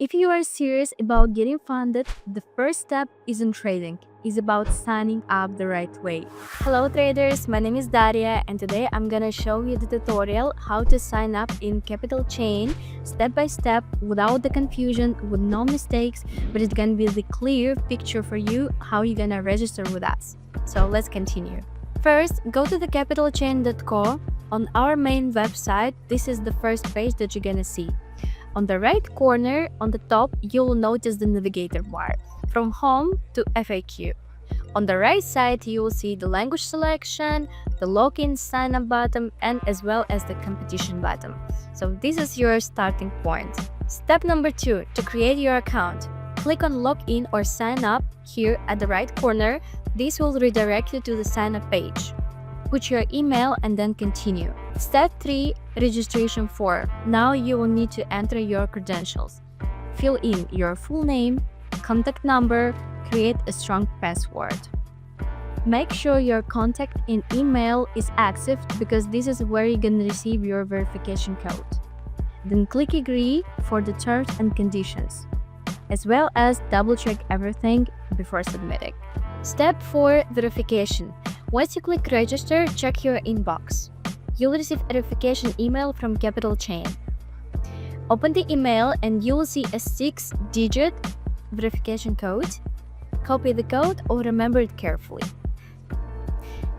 If you are serious about getting funded, the first step isn't trading, it's about signing up the right way. Hello traders, my name is Daria and today I'm gonna show you the tutorial how to sign up in Capital Chain step by step without the confusion, with no mistakes, but it's gonna be the clear picture for you how you're gonna register with us. So let's continue. First, go to the capitalchain.co. On our main website, this is the first page that you're gonna see. On the right corner, on the top, you will notice the navigator bar, from home to FAQ. On the right side, you will see the language selection, the login sign up button, and as well as the competition button. So this is your starting point. Step number 2, to create your account. Click on login or sign up here at the right corner. This will redirect you to the sign up page. Put your email and then continue. Step 3, registration form. Now you will need to enter your credentials. Fill in your full name, contact number, create a strong password. Make sure your contact and email is active because this is where you're gonna receive your verification code. Then click agree for the terms and conditions, as well as double check everything before submitting. Step 4, verification. Once you click register, check your inbox. You'll receive a verification email from Capital Chain. Open the email and you will see a 6-digit verification code. Copy the code or remember it carefully.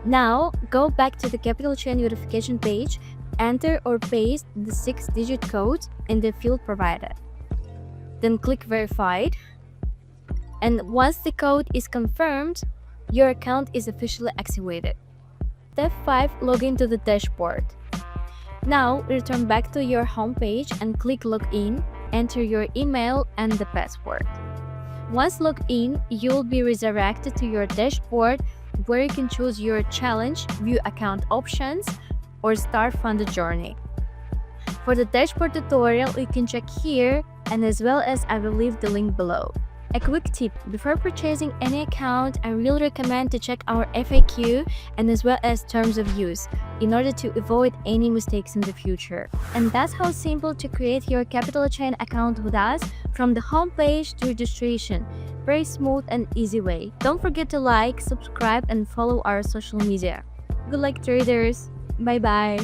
Now, go back to the Capital Chain verification page, enter or paste the 6-digit code in the field provided. Then click verified. And once the code is confirmed, your account is officially activated. Step 5, log into the dashboard. Now, return back to your home page and click login, enter your email and the password. Once logged in, you'll be redirected to your dashboard where you can choose your challenge, view account options, or start funded journey. For the dashboard tutorial, you can check here, and as well as I will leave the link below. A quick tip, before purchasing any account, I really recommend to check our FAQ and as well as terms of use in order to avoid any mistakes in the future. And that's how simple to create your Capital Chain account with us from the home page to registration. Very smooth and easy way. Don't forget to like, subscribe and follow our social media. Good luck traders! Bye bye!